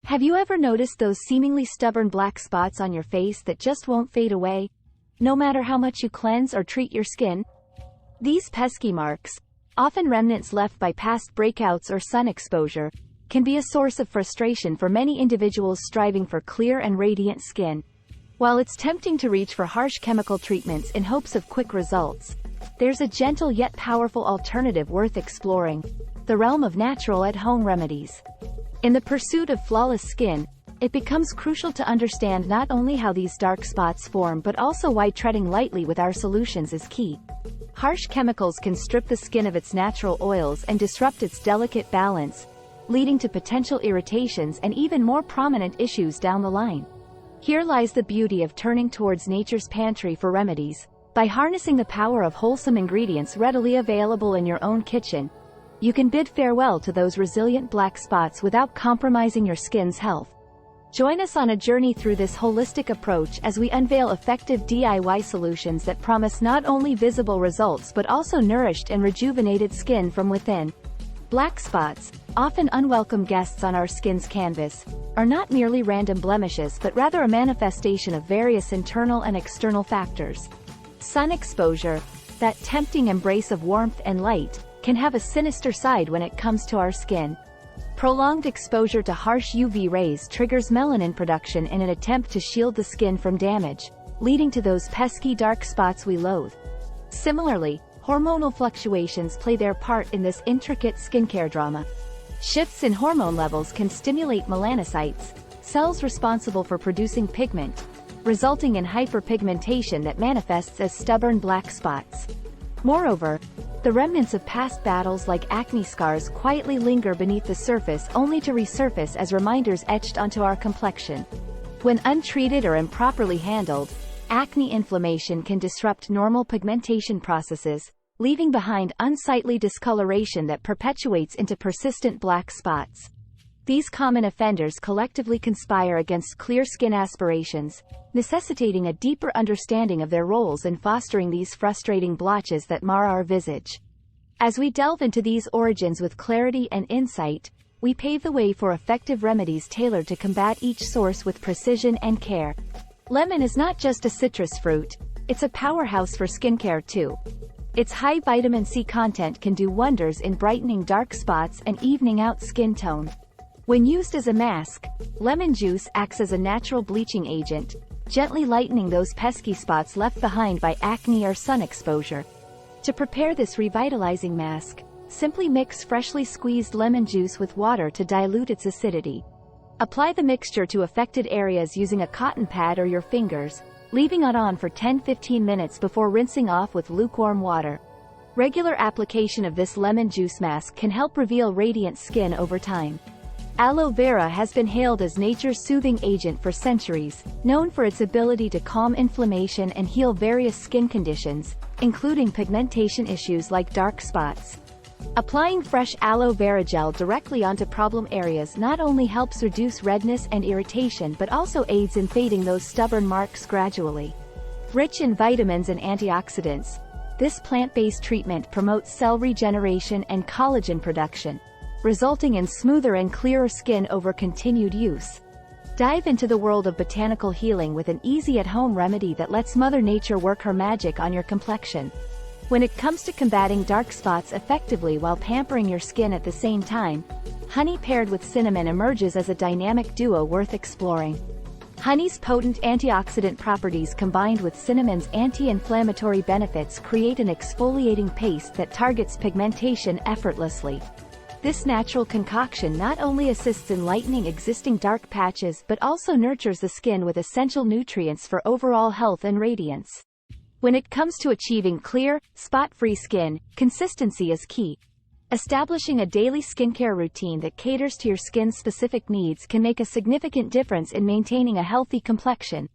Have you ever noticed those seemingly stubborn black spots on your face that just won't fade away, no matter how much you cleanse or treat your skin? These pesky marks, often remnants left by past breakouts or sun exposure, can be a source of frustration for many individuals striving for clear and radiant skin. While it's tempting to reach for harsh chemical treatments in hopes of quick results, there's a gentle yet powerful alternative worth exploring: the realm of natural at-home remedies. In the pursuit of flawless skin, it becomes crucial to understand not only how these dark spots form but also why treading lightly with our solutions is key. Harsh chemicals can strip the skin of its natural oils and disrupt its delicate balance, leading to potential irritations and even more prominent issues down the line. Here lies the beauty of turning towards nature's pantry for remedies. By harnessing the power of wholesome ingredients readily available in your own kitchen, you can bid farewell to those resilient black spots without compromising your skin's health. Join us on a journey through this holistic approach as we unveil effective DIY solutions that promise not only visible results but also nourished and rejuvenated skin from within. Black spots, often unwelcome guests on our skin's canvas, are not merely random blemishes but rather a manifestation of various internal and external factors. Sun exposure, that tempting embrace of warmth and light, can have a sinister side when it comes to our skin. Prolonged exposure to harsh UV rays triggers melanin production in an attempt to shield the skin from damage, leading to those pesky dark spots we loathe. Similarly, hormonal fluctuations play their part in this intricate skincare drama. Shifts in hormone levels can stimulate melanocytes, cells responsible for producing pigment, resulting in hyperpigmentation that manifests as stubborn black spots. Moreover, the remnants of past battles like acne scars quietly linger beneath the surface only to resurface as reminders etched onto our complexion. When untreated or improperly handled, acne inflammation can disrupt normal pigmentation processes, leaving behind unsightly discoloration that perpetuates into persistent black spots. These common offenders collectively conspire against clear skin aspirations, necessitating a deeper understanding of their roles in fostering these frustrating blotches that mar our visage. As we delve into these origins with clarity and insight, we pave the way for effective remedies tailored to combat each source with precision and care. Lemon is not just a citrus fruit, it's a powerhouse for skincare too. Its high vitamin C content can do wonders in brightening dark spots and evening out skin tone. When used as a mask, lemon juice acts as a natural bleaching agent, gently lightening those pesky spots left behind by acne or sun exposure. To prepare this revitalizing mask, simply mix freshly squeezed lemon juice with water to dilute its acidity. Apply the mixture to affected areas using a cotton pad or your fingers, leaving it on for 10-15 minutes before rinsing off with lukewarm water. Regular application of this lemon juice mask can help reveal radiant skin over time. Aloe vera has been hailed as nature's soothing agent for centuries, known for its ability to calm inflammation and heal various skin conditions, including pigmentation issues like dark spots. Applying fresh aloe vera gel directly onto problem areas not only helps reduce redness and irritation but also aids in fading those stubborn marks gradually. Rich in vitamins and antioxidants, this plant-based treatment promotes cell regeneration and collagen production, resulting in smoother and clearer skin over continued use. Dive into the world of botanical healing with an easy at-home remedy that lets Mother Nature work her magic on your complexion. When it comes to combating dark spots effectively while pampering your skin at the same time, honey paired with cinnamon emerges as a dynamic duo worth exploring. Honey's potent antioxidant properties combined with cinnamon's anti-inflammatory benefits create an exfoliating paste that targets pigmentation effortlessly. This natural concoction not only assists in lightening existing dark patches but also nurtures the skin with essential nutrients for overall health and radiance. When it comes to achieving clear, spot-free skin, consistency is key. Establishing a daily skincare routine that caters to your skin's specific needs can make a significant difference in maintaining a healthy complexion.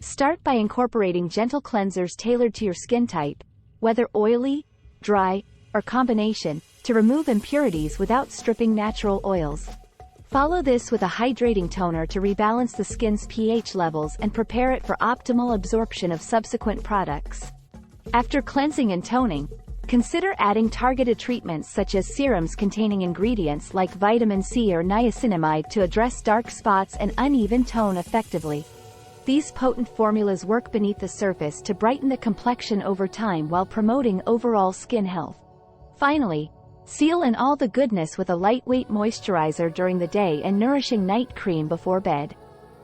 Start by incorporating gentle cleansers tailored to your skin type, whether oily, dry, or combination, to remove impurities without stripping natural oils. Follow this with a hydrating toner to rebalance the skin's pH levels and prepare it for optimal absorption of subsequent products. After cleansing and toning, Consider adding targeted treatments such as serums containing ingredients like vitamin C or niacinamide to address dark spots and uneven tone effectively. These potent formulas work beneath the surface to brighten the complexion over time while promoting overall skin health. Finally, seal in all the goodness with a lightweight moisturizer during the day and nourishing night cream before bed.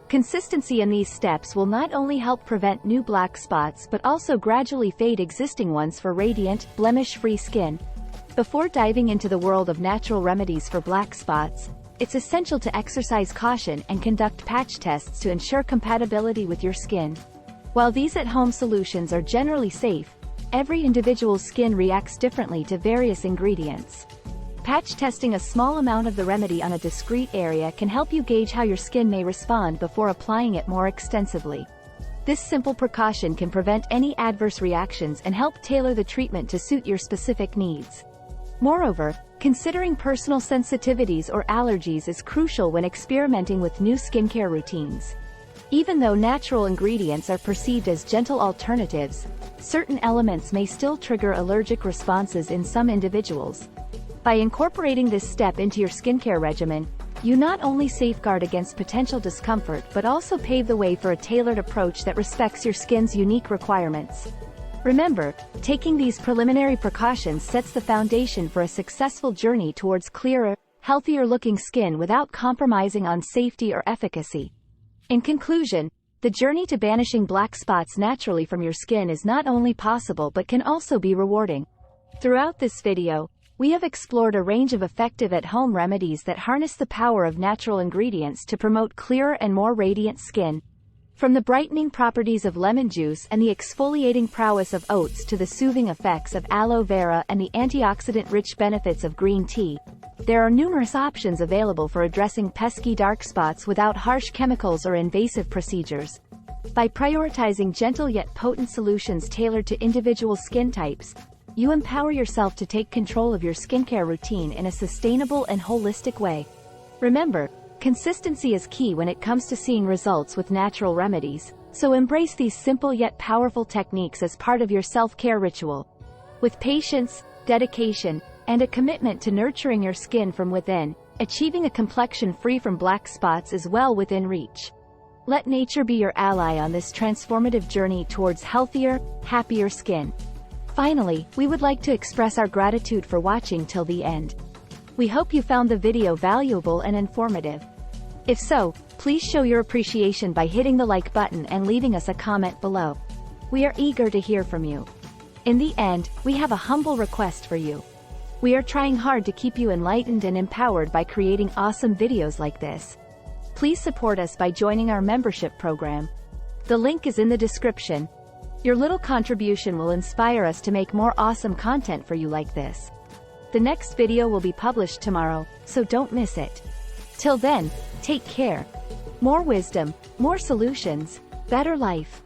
Consistency in these steps will not only help prevent new black spots but also gradually fade existing ones for radiant, blemish-free skin. Before diving into the world of natural remedies for black spots, it's essential to exercise caution and conduct patch tests to ensure compatibility with your skin. While these at-home solutions are generally safe, every individual's skin reacts differently to various ingredients. Patch testing a small amount of the remedy on a discrete area can help you gauge how your skin may respond before applying it more extensively. This simple precaution can prevent any adverse reactions and help tailor the treatment to suit your specific needs. Moreover, considering personal sensitivities or allergies is crucial when experimenting with new skincare routines. Even though natural ingredients are perceived as gentle alternatives, certain elements may still trigger allergic responses in some individuals. By incorporating this step into your skincare regimen, you not only safeguard against potential discomfort but also pave the way for a tailored approach that respects your skin's unique requirements. Remember, taking these preliminary precautions sets the foundation for a successful journey towards clearer, healthier-looking skin without compromising on safety or efficacy. In conclusion, the journey to banishing black spots naturally from your skin is not only possible but can also be rewarding. Throughout this video, we have explored a range of effective at-home remedies that harness the power of natural ingredients to promote clearer and more radiant skin. From the brightening properties of lemon juice and the exfoliating prowess of oats to the soothing effects of aloe vera and the antioxidant-rich benefits of green tea, there are numerous options available for addressing pesky dark spots without harsh chemicals or invasive procedures. By prioritizing gentle yet potent solutions tailored to individual skin types, you empower yourself to take control of your skincare routine in a sustainable and holistic way. Remember, consistency is key when it comes to seeing results with natural remedies, so embrace these simple yet powerful techniques as part of your self-care ritual. With patience, dedication, and a commitment to nurturing your skin from within, achieving a complexion free from black spots is well within reach. Let nature be your ally on this transformative journey towards healthier, happier skin. Finally, we would like to express our gratitude for watching till the end. We hope you found the video valuable and informative. If so, please show your appreciation by hitting the like button and leaving us a comment below. We are eager to hear from you. In the end, we have a humble request for you. We are trying hard to keep you enlightened and empowered by creating awesome videos like this. Please support us by joining our membership program. The link is in the description. Your little contribution will inspire us to make more awesome content for you like this. The next video will be published tomorrow, so don't miss it. Till then, take care. More wisdom, more solutions, better life.